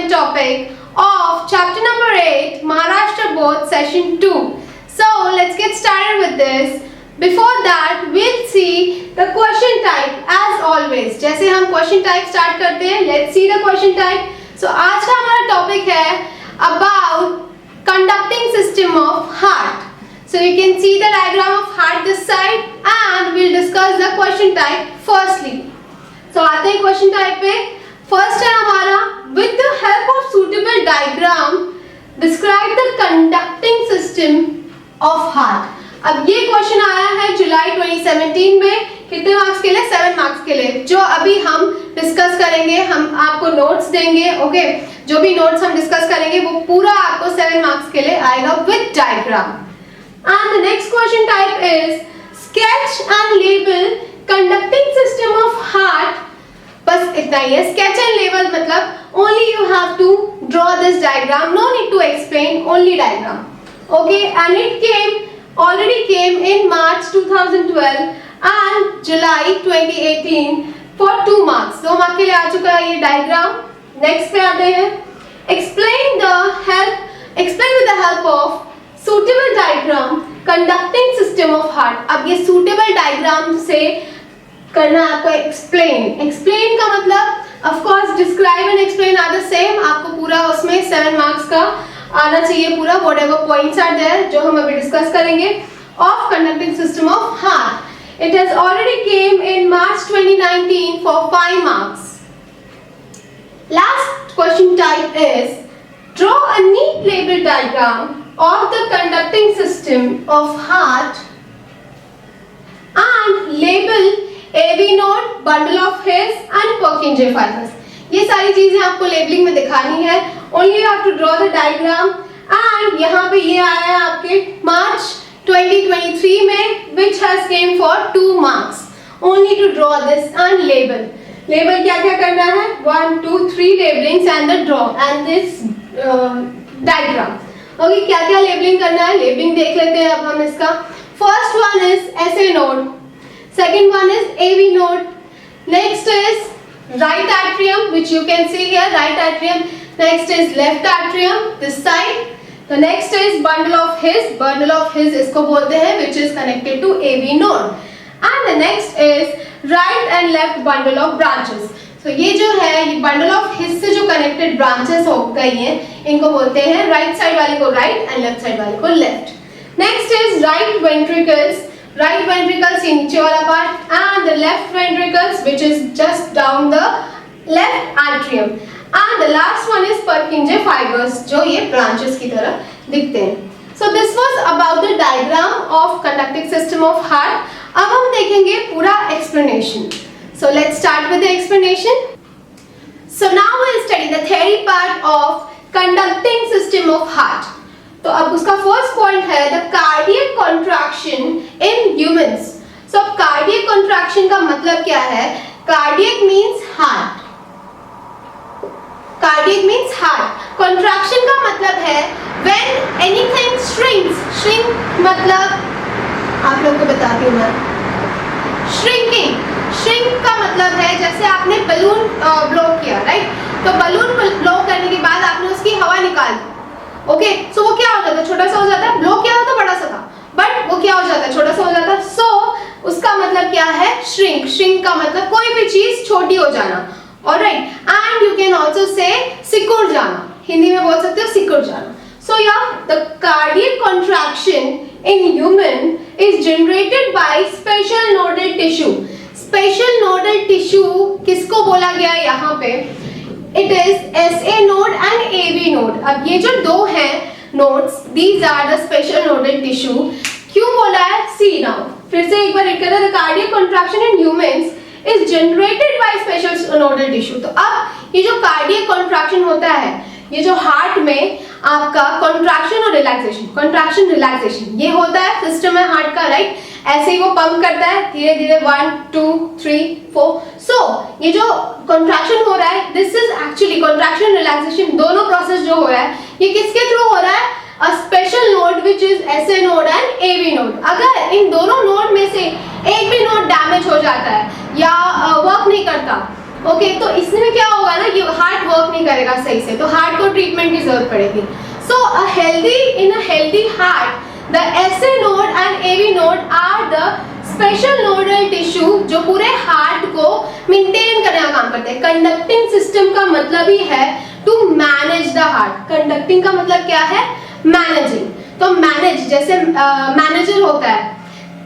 important topic of chapter number 8, Maharashtra Board Session 2. So let's get started with this. Before that, we'll see the question type as always. जैसे हम question type start करते हैं, let's see the question type. So आज का हमारा topic है about conducting system of heart. So you can see the diagram of heart this side and we'll discuss the question type firstly. So आते हैं question type पे. First है हमारा with the help of suitable diagram describe the conducting system of heart. अब ये question आया है जुलाई 2017 में. कितने मार्क्स के लिए? 7 मार्क्स के लिए. जो अभी हम डिस्कस करेंगे, हम आपको नोट्स देंगे. ओके, जो भी नोट्स हम डिस्कस करेंगे वो पूरा आपको 7 मार्क्स के लिए आएगा with diagram. And the next question type is sketch and label conducting system of heart. बस इतना ही है. Sketch and label मतलब only you have to draw this diagram. No need to explain. Only diagram. Okay, and it already came in March 2012 and July 2018 for 2 marks. 2 marks के लिए आ चुका है ये diagram. Next पे आते हैं. Explain with the help of suitable diagram conducting system of heart. अब ये suitable diagram से करना आपको explain का मतलब of course describe and explain are the same. आपको पूरा उसमें 7 marks का आना चाहिए पूरा. whatever points are there जो हम अभी डिस्कस करेंगे of conducting system of heart. It has already came in March 2019 for 5 marks. Last question type is draw a neat label diagram of the conducting system of heart and label AV node, bundle of hairs and Purkinje fibers. ये सारी चीजें आपको labelling में दिखानी है. Only you have to draw the diagram and यहाँ पे ये आया है आपके मार्च 2023 में which has came for 2 marks. Only to draw this and label. Label क्या क्या करना है? 1, 2, 3 labelings and the draw and this diagram. Okay, क्या क्या लेबलिंग करना है? लेबलिंग देख लेते हैं अब हम इसका. First one is SA node, second one is AV node, next is right atrium which you can see here, right atrium. Next is left atrium this side. The next is bundle of His इसको बोलते हैं which is connected to AV node. And the next is right and left bundle of branches. तो ये जो है ये bundle of his से जो कनेक्टेड ब्रांचेस हो गई हैं इनको बोलते हैं राइट साइड वाले को राइट एंड लेफ्ट साइड वाले को left. Next is right ventricles ये नीचे वाला part and the left ventricles which is just down the left atrium and the last one is पर्किंजे fibres जो ये ब्रांचेस की तरह दिखते हैं. सो this was about the diagram of conducting system of heart. अब हम देखेंगे पूरा explanation. So let's start with the explanation. So now we'll study the theory part of conducting system of heart. तो अब उसका first point है the cardiac contraction in humans. So cardiac contraction का मतलब क्या है? Cardiac means heart. Cardiac means heart. Contraction का मतलब है when anything shrinks. Shrink मतलब आप लोगों को बताती हूँ मैं. Shrinking. श्रिंक का मतलब है जैसे आपने बलून ब्लो किया, राइट? तो बलून ब्लो करने के बाद आपने उसकी हवा निकाल दी. ओके, सो वो क्या हो जाता है? छोटा सा हो जाता है. ब्लो किया तो बड़ा सा था बट वो क्या हो जाता है? छोटा सा हो जाता है. सो उसका मतलब क्या है? श्रिंक का मतलब कोई भी चीज छोटी हो जाना. Alright, and you can also say सिकुड़ जाना. हिंदी में बोल सकते हो सिकुड़ जाना. सो या the cardiac contraction in human is generated by special nodal tissue. Special nodal tissue किसको बोला गया यहाँ पे? It is SA node and AV node. अब ये जो दो हैं nodes, these are the special nodal tissue. क्यों बोला है? सी नाउ फिर से एक बार रीड करें. The cardiac contraction in humans is generated by special nodal tissue. तो अब ये जो कार्डियक कॉन्ट्रैक्शन होता है, ये जो हार्ट में आपका कॉन्ट्रैक्शन और रिलैक्सेशन ये होता है. सिस्टम है हार्ट का, राइट? ऐसे ही वो पंप करता है धीरे धीरे 1, 2, 3, 4. सो ये जो कॉन्ट्रैक्शन हो रहा है this is actually contraction relaxation दोनों प्रोसेस जो हो रहा है ये किसके थ्रू हो रहा है? A special node which is SA node and AV node. अगर इन दोनों नोड में से एक भी नोड डैमेज हो जाता है या वर्क नहीं करता ओके, तो इसमें क्या होगा ना, ये हार्ट वर्क नहीं करेगा सही से, तो हार्ट को ट्रीटमेंट की जरूरत पड़ेगी. So in a healthy heart the SA node and AV node are the special nodal tissue जो पूरे हार्ट को मेंटेन करने का काम करते हैं. कंडक्टिंग सिस्टम का मतलब ही है to manage the heart. Conducting का मतलब क्या है? मैनेजिंग. तो मैनेज, जैसे मैनेजर होता है,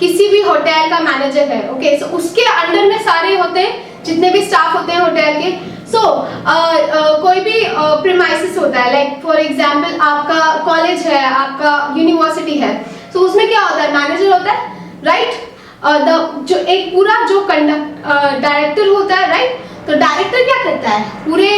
किसी भी होटल का मैनेजर है, ओके, सो उसके अंडर में सारे होते हैं, जितने भी स्टाफ होते हैं होटल के. सो कोई भी प्रीमाइसिस होता है, लाइक फॉर एग्जांपल आपका कॉलेज है, आपका यूनिवर्सिटी है, सो उसमें क्या होता है? मैनेजर होता है, राइट. जो एक पूरा जो डायरेक्टर होता है, राइट. तो डायरेक्टर क्या करता है? पूरे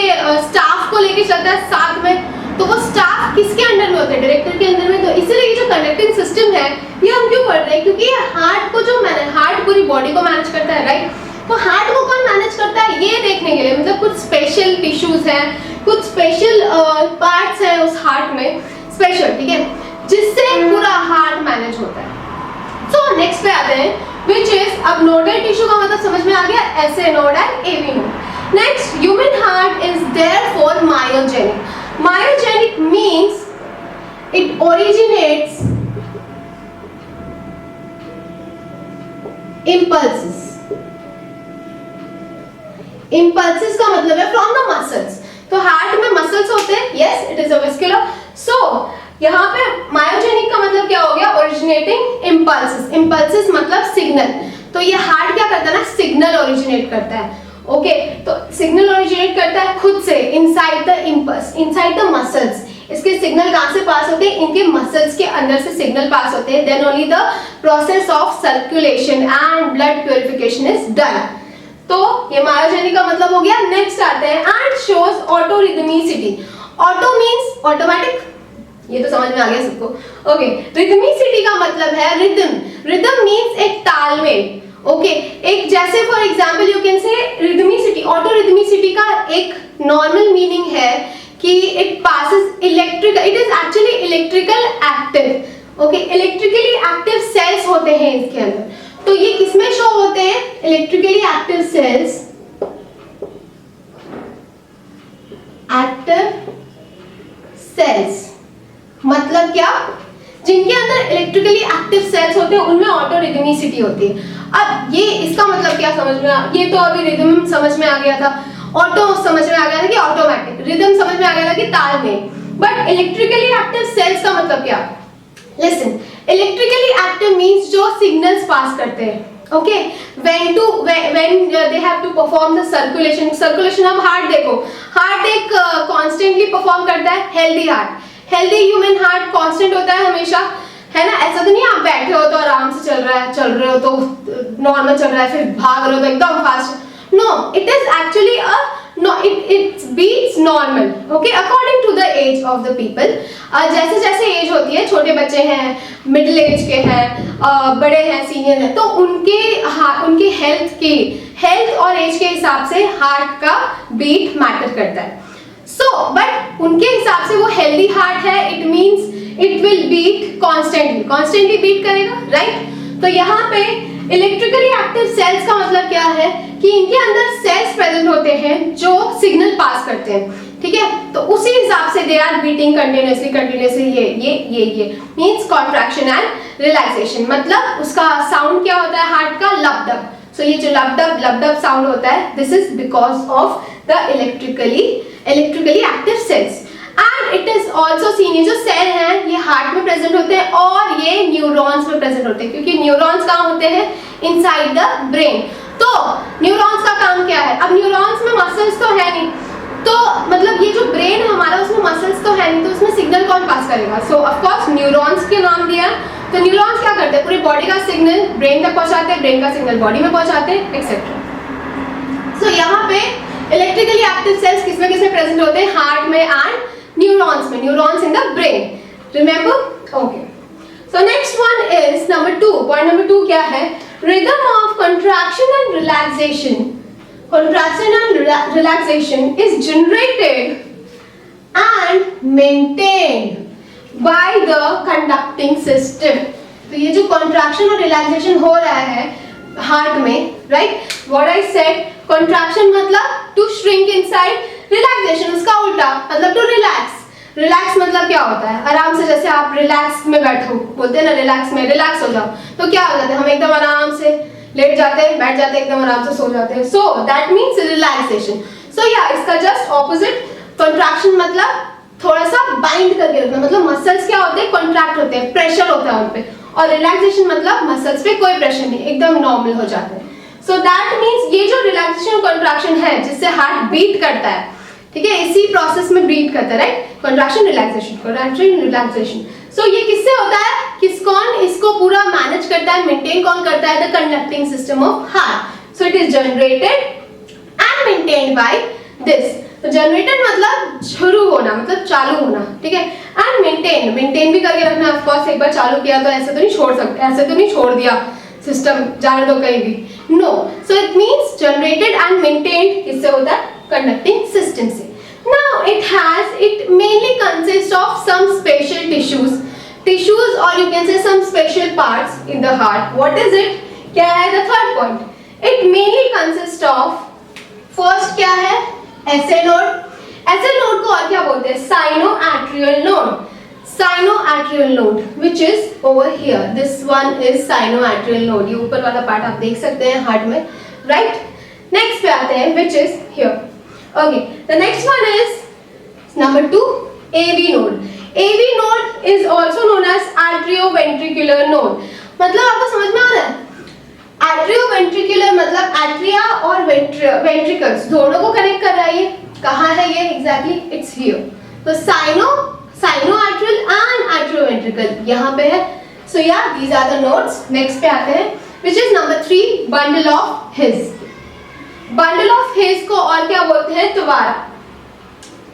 स्टाफ को लेके चलता है साथ में. तो वो स्टाफ किसके अंडर में होता है? डायरेक्टर के अंदर में. तो इसीलिए ये जो कंडक्टिंग सिस्टम है ये हम क्यों पढ़ रहे हैं? क्योंकि ये हार्ट को जो हार्ट पूरी बॉडी को मैनेज करता है, राइट. तो हार्ट को कौन मैनेज करता है ये देखने के लिए, मतलब कुछ स्पेशल टिश्यूज हैं, कुछ स्पेशल पार्ट्स हैं उस हार्ट में, स्पेशल, ठीक है, जिससे पूरा हार्ट मैनेज होता है. सो नेक्स्ट पे आते हैं, which is, अब नोडल टिश्यू का मतलब समझ में आ गया, SA node and AV node. Next, human heart is therefore myogenic. Myogenic means it originates impulses. Impulses का मतलब है from the muscles. तो हार्ट में मसल्स होते हैं, yes, it is a vascular. So यहाँ पे मायोजेनिक का मतलब क्या हो गया? Originating impulses. इम्पल्सेस मतलब सिग्नल. तो ये हार्ट क्या करता है ना, सिग्नल ओरिजिनेट करता है. ओके, तो सिग्नल ओरिजिनेट करता है खुद से, inside the impulse, inside the muscles. इसके सिग्नल कहाँ से पास होते हैं? इनके मसल्स के अंदर से सिग्नल पास होते हैं. Then only the process of circulation and blood purification is done. तो ये मायोजेनिक का मतलब हो गया. नेक्स्ट आते हैं, and shows autorhythmicity. Auto means automatic, ये तो समझ में आ गया सबको. ओके, रिदमिसिटी का मतलब है रिदम. रिदम मींस एक तालमेल. ओके, एक जैसे for example you can say rhythmicity, auto rhythmicity का एक नॉर्मल मीनिंग है कि it passes electric, it is actually electrical active. Okay, electrically active cells होते हैं इसके अंदर. तो ये किसमें शो होते हैं? Electrically active cells, active cells मतलब क्या? जिनके अंदर इलेक्ट्रिकली एक्टिव सेल्स होते हैं उनमें ऑटोरिदमिसिटी होती है. अब ये इसका मतलब क्या समझ में आ, ये तो अभी रिदम समझ में आ गया था, ऑटो समझ में आ गया था कि ऑटोमेटिक, रिदम समझ में आ गया था कि तालमेल. बट इलेक्ट्रिकली एक्टिव सेल्स का मतलब क्या? लिसन, इलेक्ट्रिकली एक्टिव मींस जो सिग्नल्स पास करते हैं. Okay, when they have to perform the circulation. अब हार्ट देखो, हार्ट एक कॉन्स्टेंटली परफॉर्म करता है. Healthy heart, healthy human heart constant होता है हमेशा, है ना. ऐसा तो नहीं आप बैठे हो तो आराम से चल रहे हो तो नॉर्मल चल रहा है, फिर भाग रहे हो तो एकदम fast. No, it is actually it beats normal, okay, according to the age of the people. जैसे जैसे एज होती है, छोटे बच्चे हैं, मिडिल एज के हैं, बड़े हैं, सीनियर हैं, तो उनके हेल्थ और एज के हिसाब से हार्ट का बीट मैटर करता है. बट उनके हिसाब से वो हेल्दी हार्ट है, it means it will beat constantly beat करेगा, राइट. तो यहाँ पे इलेक्ट्रिकली एक्टिव सेल्स का मतलब क्या है कि इनके अंदर सेल्स प्रेजेंट होते हैं जो सिग्नल पास करते हैं, ठीक है. तो उसी हिसाब से दे आर बीटिंग कंटिन्यूसली. ये मींस कॉन्ट्रैक्शन एंड रिलैक्सेशन. मतलब उसका साउंड क्या होता है हार्ट का? लब-डब. सो ये जो लब-डब साउंड होता है, this is because of the electrically active cells. And it is also seen, ये जो सेल हैं ये हार्ट में प्रेजेंट होते हैं और ये न्यूरॉन्स में प्रेजेंट होते हैं, क्योंकि न्यूरॉन्स कहाँ होते हैं? Inside the brain. तो न्यूरॉन्स का काम क्या है? अब न्यूरॉन्स में मसल्स तो है नहीं, तो मतलब ये जो ब्रेन है हमारा उसमें मसल्स तो है नहीं, तो उसमें सिग्नल कौन पास करेगा? सो ऑफ कोर्स न्यूरॉन्स के नाम दिया. तो न्यूरॉन्स क्या करते हैं? पूरी बॉडी का सिग्नल ब्रेन तक पहुंचाते हैं, ब्रेन का सिग्नल बॉडी में पहुंचाते हैं, एक्सेट्रा. सो यहाँ पे इलेक्ट्रिकली एक्टिव सेल्स किसमें प्रेजेंट होते हैं? हार्ट में एंड न्यूरॉन्स में. Neurons in the brain, remember. Okay, so next one is number 2. Point number 2 क्या है? Rhythm of contraction and relaxation is generated and maintained by the conducting system. तो ये जो contraction और relaxation हो रहा है हार्ट में, right? What I said, contraction मतलब टू श्रिंक इनसाइड, रिलैक्सेशन उसका उल्टा मतलब टू रिलैक्स। रिलैक्स मतलब क्या होता है? आराम से, जैसे आप रिलैक्स में बैठो, बोलते हैं ना रिलैक्स में, रिलैक्स हो जाओ, तो क्या हो जाता है? हम एकदम आराम से लेट जाते हैं, बैठ जाते हैं, एकदम आराम से सो जाते हैं। So that means relaxation. So या इसका जस्ट ऑपोजिट कॉन्ट्रैक्शन मतलब थोड़ा सा बाइंड करके रखना, मतलब मसल्स क्या होते हैं? कॉन्ट्रैक्ट होते हैं, प्रेशर होता है उन पे। और रिलैक्सेशन मतलब मसल्स पे कोई प्रेशर नहीं, एकदम नॉर्मल हो जाते हैं। सो दैट मीन्स ये जो रिलैक्सेशन कॉन्ट्रैक्शन है जिससे हार्ट बीट करता है, ठीक है, इसी प्रोसेस में ब्रीथ करता है, right? Contraction relaxation, contraction relaxation. So ये किससे होता है? कौन इसको पूरा मैनेज करता है, मेंटेन कौन करता है? The conducting system of heart. So it is generated and maintained by this. तो जनरेटेड मतलब शुरू होना, मतलब चालू होना, ठीक है, एंड मेंटेन भी करके रखना। ऑफ कोर्स एक बार चालू किया तो ऐसे तो नहीं छोड़ सकते, ऐसे तो नहीं छोड़ दिया सिस्टम, जाने दो कहीं भी, no. So it means generated and maintained किससे होता है? कंडक्टिंग सिस्टम से। Now it mainly consists of some special tissues or you can say some special parts in the heart. What is it? क्या है the third point? It mainly consists of, first क्या है? SA node. SA node को और क्या बोलते हैं? Sinoatrial node. Sinoatrial node, which is over here. This one is sinoatrial node. ये ऊपर वाला पार्ट आप देख सकते हैं हार्ट में, right? Next पे आते हैं, which is here. Okay, the next one is number 2, AV node. AV node is also known as atrioventricular node. मतलब आपको समझ में आ रहा है? Atrioventricular मतलब एट्रिया और वेंट्रिकल्स दोनों को कनेक्ट कर रहा है। ये कहाँ है? ये exactly it's here. तो sinoatrial and atrioventricle यहाँ पे है। So yeah, these are the nodes. Next पे आते हैं, which is number 3, bundle of His. Bundle of His को और क्या बोलते हैं? Tawara.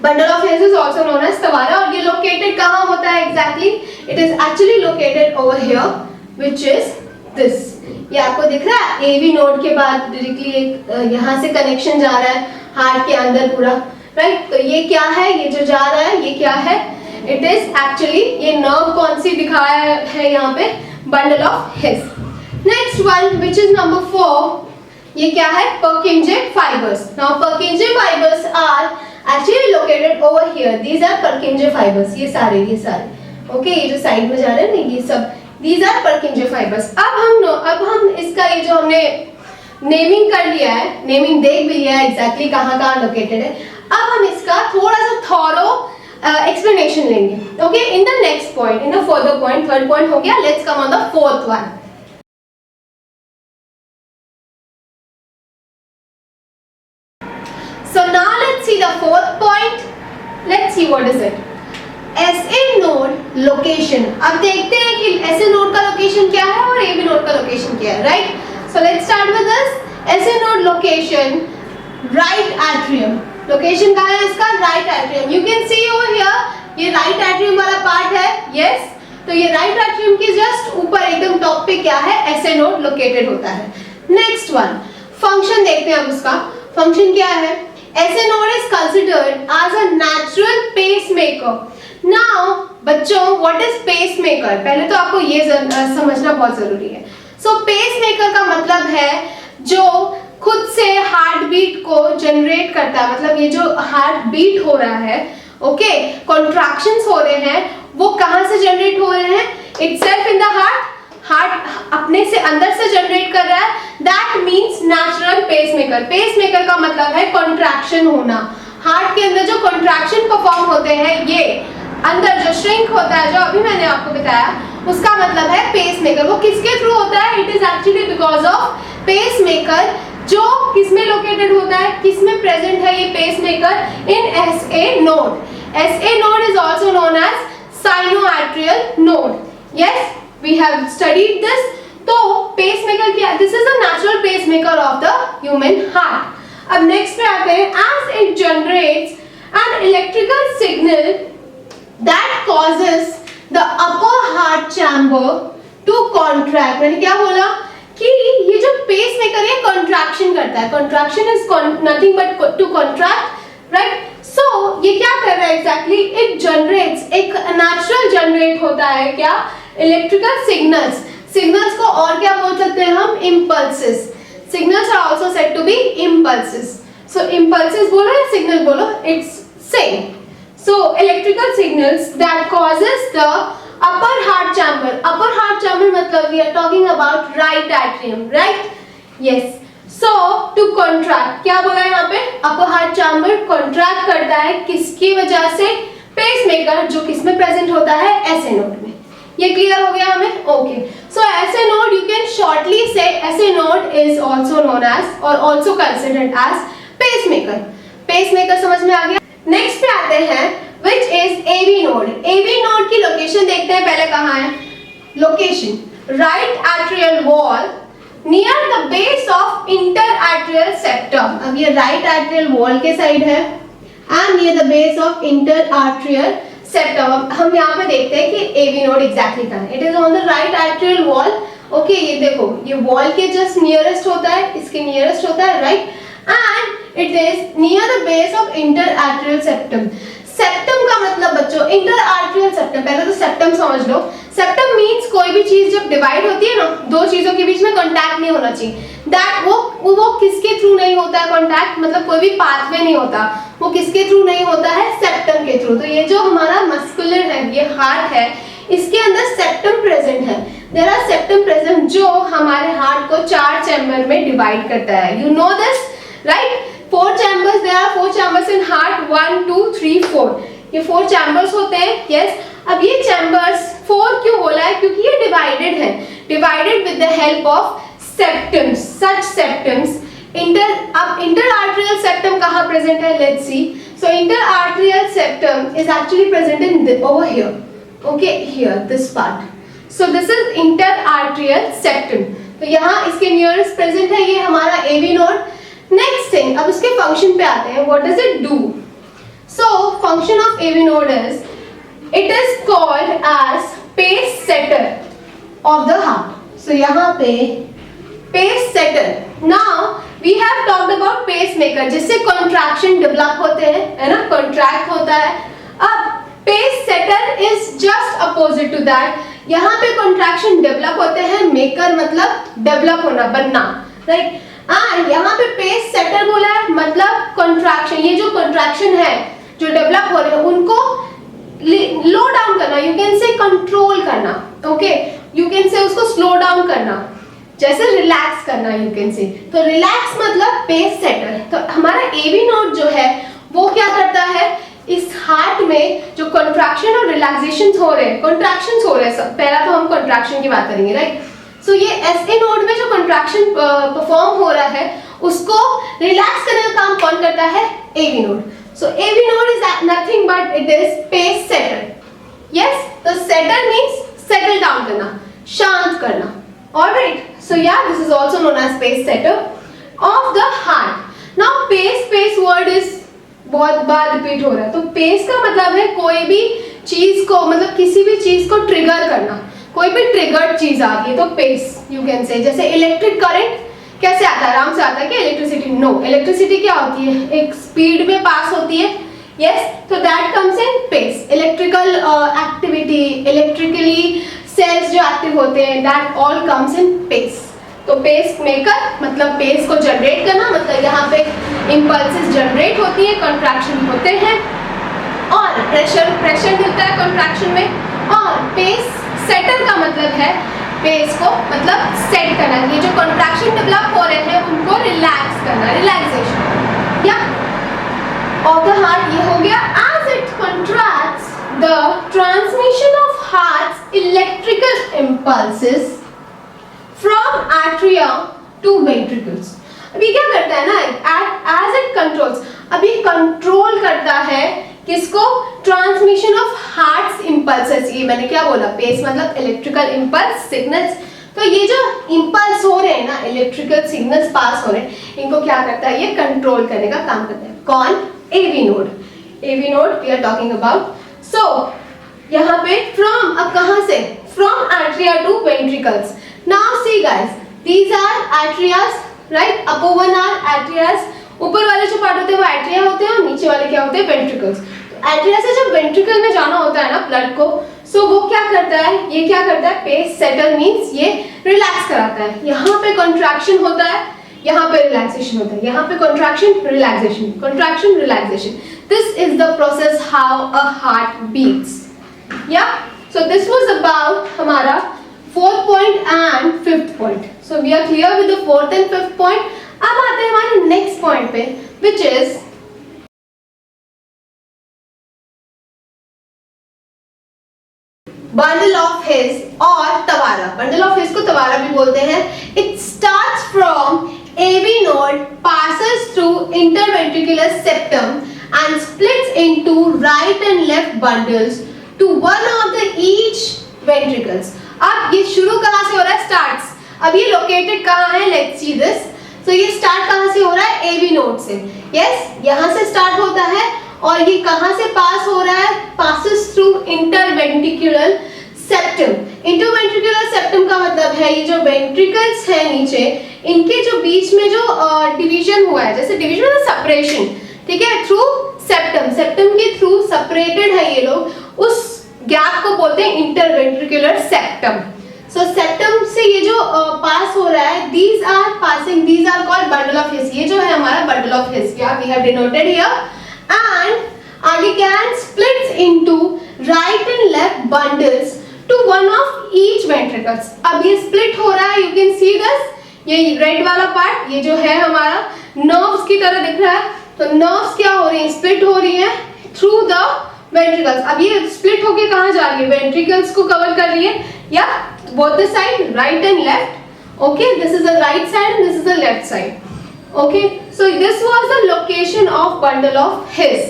Bundle of His is also known as Tawara. और ये लोकेटेड कहाँ होता है exactly? It is actually located over here, which is this. ये आपको दिख रहा है? एवी नोड के बाद डायरेक्टली एक यहाँ से कनेक्शन जा रहा है हार्ट के अंदर पूरा, राइट? तो ये क्या है? ये जो जा रहा है ये क्या है? इट इज एक्चुअली, ये नर्व कौन सी दिखाया है यहाँ पे? Bundle of hedge. Next one which is number 4, ये क्या है? Purkinje fibers. Now Purkinje fibers are actually located over here. These are Purkinje fibers. ये सारे okay, ये जो साइड में जा रहे हैं ना, ये सब these are Purkinje fibers. अब हम इसका ये जो हमने नेमिंग कर लिया है, नेमिंग देख भी लिया है एग्जैक्टली कहाँ लोकेटेड है। अब हम इसका थोड़ा सा थॉरो एक्सप्लेनेशन लेंगे, okay, in the next point, in the further point. Third point हो गया, let's come on the fourth one. So now let's see the fourth point. Let's see what is it. SA node location. अब देखते हैं कि SA node का location क्या है और AV node का लोकेशन क्या है, right? So let's start with this. SA node location, right atrium. Location कहाँ है इसका? Right atrium. You can see over here, ये right atrium वाला पार्ट है, yes? तो ये right atrium के just ऊपर एकदम टॉप पे क्या है? SA node located होता है। Next one, function देखते हैं अब उसका। Function क्या है? SA node is considered as a natural pacemaker. Now, बच्चों, what is pacemaker? पहले तो आपको ये समझना बहुत जरूरी है। So, pacemaker का मतलब है जो खुद से हार्ट बीट को जनरेट करता है, मतलब ये जो हार्ट बीट हो रहा है, ओके, कॉन्ट्रैक्शंस हो रहे हैं, वो कहाँ से जनरेट हो रहे हैं? इटसेल्फ इन द हार्ट अपने से अंदर से जनरेट कर रहा है। That means natural pacemaker. Pacemaker का मतलब है कॉन्ट्रैक्शन होना। हार्ट के अंदर जो कॉन्ट्रैक्शन परफॉर्म होते हैं, ये अंदर जो श्रिंक होता है, जो अभी मैंने आपको बताया, उसका मतलब है पेसमेकर। वो किसके थ्रू होता है? It is actually because of pacemaker, जो किसमें लोकेटेड होता है, किसमें प्रेजेंट है ये pacemaker? In SA node. SA node is also known as sinoatrial node. Yes, we have studied this. तो पेसमेकर क्या? This is a natural pacemaker of the human heart. अब नेक्स्ट पे आते हैं, as it generates an electrical signal that causes the upper heart chamber to contract. मैंने क्या बोला कि ये जो पेसमेकर है कॉन्ट्रैक्शन करता है। Contraction is nothing but to contract, right? So ये क्या कर रहा है एग्जैक्टली? इट जनरेट्स, एक नेचुरल जनरेट होता है क्या? Electrical signals. सिग्नल्स को और क्या बोल सकते हैं हम? Impulses. signals are also said to be impulses. So impulses बोलो या signal बोलो, it's same. So electrical signals that causes the upper heart chamber. Upper heart chamber मतलब we are talking about right atrium, right? Yes. So to contract, क्या बोला है यहाँ पे? upper heart chamber contract करता है किसकी वजह से? पेसमेकर, जो किसमें प्रेजेंट होता है? SA नोड में. ये क्लियर हो गया हमें? Okay. So SA node you can shortly say SA node is also known as or also considered as pacemaker. pacemaker समझ में आ गया? नेक्स्ट पे आते हैं which is AV node. AV node की लोकेशन देखते हैं पहले कहाँ है? Location right atrial wall near the base of interatrial septum. अब ये right atrial wall के साइड है and near the base of interatrial septum. अब हम यहाँ पे देखते हैं कि AV node exactly कहाँ है. It is on the right atrial wall. Okay, ये देखो ये wall के just nearest होता है, इसके nearest होता है right, and it is near the base of interatrial septum. Septum का मतलब बच्चों इंटरआर्टरियल सेप्टम. पहले तो सेप्टम समझ लो. सेप्टम मींस कोई भी चीज जब डिवाइड होती है ना, दो चीजों के बीच में कांटेक्ट नहीं होना चाहिए. दैट वो किसके थ्रू नहीं होता है कांटेक्ट, मतलब कोई भी पाथवे नहीं होता. वो किसके थ्रू नहीं होता है? सेप्टम के थ्रू. तो ये जो हमारा मस्कुलर है, ये हार्ट है, इसके अंदर सेप्टम प्रेजेंट है. देयर आर सेप्टम प्रेजेंट जो हमारे हार्ट को 4 चैम्बर में डिवाइड करता है. You know this right? 4 chambers, there are 4 chambers in heart, 1, 2, 3, 4. ये 4 chambers होते हैं. Yes. अब ये chambers 4 क्यों बोला है? क्योंकि ये divided है. Divided with the help of septums. Such septums. अब interarterial septum कहाँ present है? Let's see. So interarterial septum is actually present in over here. Okay, here this part. So this is interarterial septum. तो यहाँ इसके nearest present है ये हमारा AV node. Next thing, अब उसके फंक्शन पे आते हैं. What does it do? So function of AV node is it is called as pace shutter of the heart. So यहाँ पे pacesetter. Now we have talked about pacemaker जिससे contraction develop होते हैं, है ना, contract होता है. अब pacesetter is just opposite to that. यहाँ पे कॉन्ट्रैक्शन डेवलप होते हैं, मेकर मतलब डेवलप होना, बनना, राइट. यहाँ पे पेस सेटर बोला है मतलब कॉन्ट्रैक्शन. ये जो कॉन्ट्रैक्शन है जो डेवलप हो रहे हैं उनको लो डाउन करना, यू कैन से कंट्रोल करना. ओके, यू कैन से उसको स्लो डाउन करना, जैसे रिलैक्स करना यू कैन से. तो रिलैक्स मतलब पेस सेटर. तो हमारा AV नोड जो है वो क्या करता है? इस हार्ट में जो कॉन्ट्रैक्शन और रिलैक्सेशन हो रहे हैं, कॉन्ट्रैक्शन हो रहे हैं, पहला तो हम कॉन्ट्रैक्शन की बात करेंगे, राइट. सो ये SA नोड में जो कॉन्ट्रैक्शन परफॉर्म हो रहा है उसको रिलैक्स करने का काम कौन करता है? AV node. So AV node is nothing but it is pace setter. Yes, तो सेटर मींस सेटल डाउन करना, शांत करना. ऑलराइट, सो या this is also known as pace shutter of the heart. Now pace word is बहुत बार repeat हो रहा है. तो पेस का मतलब है कोई भी चीज को, मतलब किसी भी चीज को ट्रिगर करना. कोई भी ट्रिगर्ड चीज आ गई तो पेस यू कैन से. जैसे इलेक्ट्रिक करंट कैसे आता है? आराम से आता है क्या? Electricity no. इलेक्ट्रिसिटी क्या होती है? एक स्पीड में पास होती है. यस, तो that comes in pace. Electrical activity, electrically cells जो एक्टिव होते हैं, that all comes in pace. तो पेस मेकर मतलब पेस को जनरेट करना, मतलब यहाँ पे इंपल्सेस जनरेट होती है, कॉन्ट्रैक्शन होते हैं और प्रेशर मिलता है कॉन्ट्रैक्शन में. और पेस सेटर का मतलब है पेस को मतलब सेट करना. ये जो कॉन्ट्रैक्शन डेवलप हो रहे हैं उनको रिलैक्स करना, रिलैक्सेशन या ऑफ द हार्ट. ये हो गया. As it contracts the transmission of heart's electrical impulses from atria to ventricles. अभी क्या करता है ना, एज इट कंट्रोल्स, अभी कंट्रोल करता है किसको? Transmission of heart's impulses. ये मैंने क्या बोला? पेस मतलब इलेक्ट्रिकल इंपल्स सिग्नल्स. तो ये जो इंपल्स हो रहे हैं ना, इलेक्ट्रिकल सिग्नल्स पास हो रहे हैं, इनको क्या करता है? ये कंट्रोल करने का काम करता है. कौन? AV node. AV node we are talking about. So यहाँ पे फ्रॉम, अब कहाँ से? From atria to ventricles. Now see guys, these are atrias, right. Upper one are atrias. ऊपर वाले जो पार्ट होते हैं वो एट्रिया होते हैं और नीचे वाले क्या होते हैं? वेंट्रिकल्स. एट्रिया से जब वेंट्रिकल में जाना होता है ना ब्लड को, सो वो क्या करता है? ये क्या करता है? पेस सेटर मींस ये रिलैक्स कराता है. यहाँ पे कॉन्ट्रैक्शन होता है, यहाँ पे रिलैक्सेशन होता है, यहाँ पे contraction relaxation, contraction relaxation. This is the process how a heart beats. या सो दिस वाज अबाउट हमारा fourth point and fifth point. So we are clear with the fourth and fifth point. अब आते हैं हमारे next point पे, which is bundle of His और Tawara. Bundle of his को तवारा भी बोलते हैं. It starts from AV node, passes through interventricular septum and splits into right and left bundles to one of the each ventricles. अब ये शुरू कहाँ से हो रहा है? Starts. अब ये located कहाँ है? Let's see this. So ये start कहाँ से हो रहा है? AV node से. Yes, यहाँ से start होता है और ये कहाँ से पास हो रहा है? Passes through interventricular septum. Interventricular septum का मतलब है ये जो ventricles है नीचे, इनके जो बीच में जो डिवीजन हुआ है, जैसे डिवीजन मतलब सेपरेशन, ठीक है, थ्रू सेप्टम, सेप्टम के थ्रू सेपरेटेड है ये लोग, उस गैप को बोलते हैं इंटरवेंट्रिकुलर सेप्टम. सो सेप्टम से ये जो पास हो रहा है, these are passing, these are called bundle of His. ये जो है हमारा bundle of His, क्या we have denoted here. And आगे क्या है? Splits into right and left bundles to one of each ventricles. अब ये split हो रहा है, you can see this. ये रेड वाला पार्ट, ये जो है हमारा नर्व्स की तरह दिख रहा है. तो नर्व्स क्या हो रही है? स्प्लिट हो रही है थ्रू द वेंट्रिकल्स. अब ये स्प्लिट होके कहाँ जा रही है? वेंट्रिकल्स को कवर कर रही है, या both the side, right and left. Okay, this is the right side and this is the left side. Okay, so this was the location of bundle of His.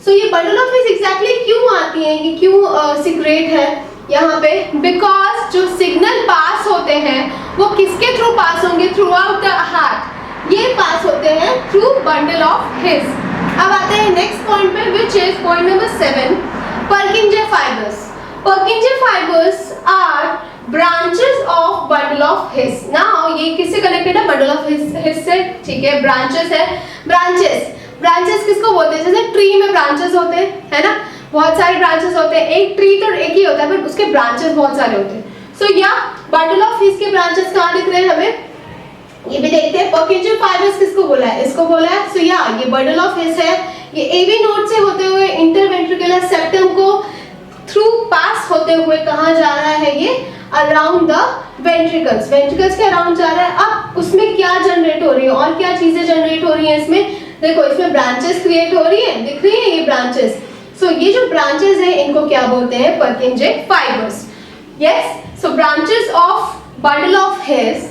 So ये bundle of his exactly क्यों आती है, ये क्यों secret है यहाँ पे? Because जो सिग्नल पास होते हैं वो किसके थ्रू पास होंगे? Through out the heart. ये पास होते हैं थ्रू बंडल ऑफ हिज. अब आते हैं नेक्स्ट पॉइंट पे, which is point number 7, Purkinje fibres. Purkinje fibres are branches of bundle of His. Now ये किससे कनेक्टेड है? बंडल ऑफ हिज से, ठीक है. ब्रांचेस है, ब्रांचेस किसको बोलते हैं? जैसे ट्री में ब्रांचेस होते हैं, है ना, बहुत सारे ब्रांचेस होते हैं. एक ट्री तो एक ही होता है पर उसके ब्रांचेस बहुत सारे होते हैं. सो या बंडल ऑफ हिज के ब्रांचेस कहाँ दिख रहे हैं हमें? ये भी देखते हैं. पर्किंजे फाइबर्स किसको बोला है? इसको बोला है. सो या ये बंडल ऑफ हिज है. ये एवी नोड से होते हुए इंटरवेंट्रिकुलर सेप्टम को थ्रू पास होते हुए कहाँ जा रहा है? ये अराउंड द वेंट्रिकल्स, वेंट्रिकल्स के अराउंड जा रहा है. अब उसमें क्या जनरेट हो रही है और क्या चीजें जनरेट हो रही है इसमें? देखो, इसमें ब्रांचेस क्रिएट हो रही है, दिख रही है ये ब्रांचेस. सो ये जो ब्रांचेस है इनको क्या बोलते हैं? पर्किंजे fibres. Yes, so branches of bundle of his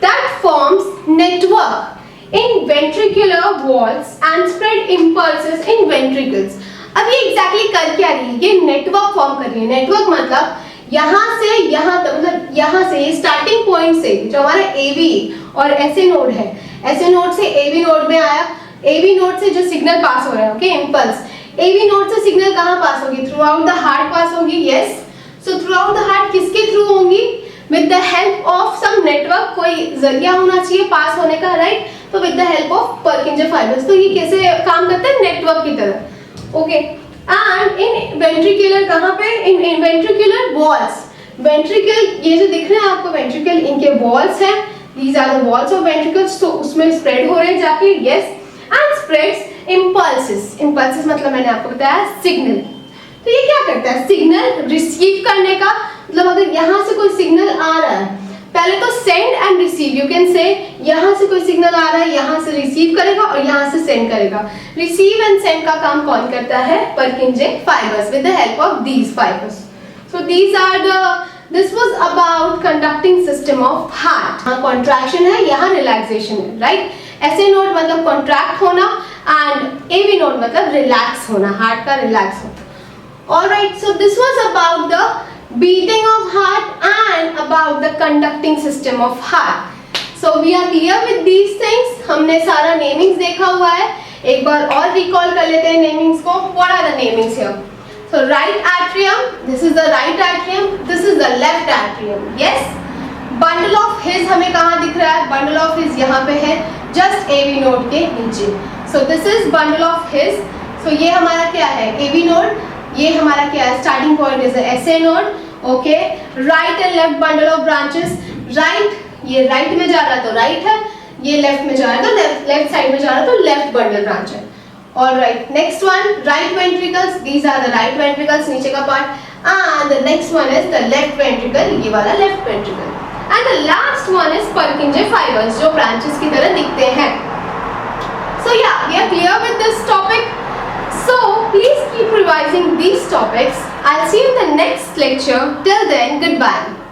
that forms network in ventricular walls and spread impulses in ventricles. अब ये exactly कर क्या रही है? ये नेटवर्क फॉर्म कर रही है. नेटवर्क मतलब यहाँ से यहाँ तक, मतलब यहाँ से स्टार्टिंग पॉइंट से जो हमारा AV और SA नोड है, SA नोड से AV नोड में आया, AV नोड से जो सिग्नल पास हो रहा है, ओके, इम्पल्स, AV नोड से सिग्नल कहाँ पास होगी? Throughout the heart pass होगी. Yes, so throughout the heart किसके थ्रू होंगी? With the help of some network, कोई जरिया होना चाहिए पास होने का, राइट? तो with the help of Purkinje fibres. तो ये कैसे काम करते हैं? नेटवर्क की तरह. ओके, एंड इन वेंट्रिकुलर कहाँ पे? इन वेंट्रिकुलर वॉल्स. वेंट्रिकल ये जो दिख रहे हैं आपको वेंट्रिकल, इनके वॉल्स हैं. These are the walls of ventricles. तो उसमें स्प्रेड हो रहे हैं जाके. Yes, and spreads impulses. Impulses मतलब मैंने आपको बताया सिग्नल. तो ये क्या करता है? सिग्नल रिसीव करने का मतलब, अगर यहाँ से कोई सिग्नल आ रहा है, पहले तो send and receive, you can say यहाँ से कोई सिग्नल आ रहा है, यहाँ से रिसीव करेगा और यहाँ से सेंड करेगा. रिसीव एंड सेंड का काम कौन करता है? Purkinje fibres with the help of these fibres. So these are the, this was about conducting system of heart. यहाँ कॉन्ट्रैक्शन है, यहाँ रिलैक्सेशन है, राइट? SA नोड मतलब कॉन्ट्रैक्ट होना एंड AV नोड मतलब रिलैक्स होना, हार्ट का रिलैक्स होना. Alright, so this was about the beating of heart and about the conducting system of heart. So we are clear with these things. हमने सारा namings देखा हुआ है. एक बार और रिकॉल कर लेते हैं नेमिंग्स को. What are the namings here? So right atrium, this is the right atrium, this is the left atrium. Yes. Bundle of his हमें कहाँ दिख रहा है? Bundle of his यहाँ पे है, just AV node के नीचे. So this is bundle of his. So ये हमारा क्या है? AV node. ये हमारा क्या है? Starting point is SA node. Okay, right and left bundle of branches. Right, ये राइट में जा रहा है तो राइट है, ये लेफ्ट में जा रहा है तो लेफ्ट साइड में जा रहा है तो लेफ्ट बंडल ब्रांच है. Alright, next one, right ventricles. These are the right ventricles, नीचे का part. And the next one is the left ventricle, ये वाला left ventricle. And the last one is Purkinje fibers, जो branches की तरह दिखते हैं. So yeah, we are clear with this topic. So please keep revising these topics. I'll see you in the next lecture. Till then, goodbye.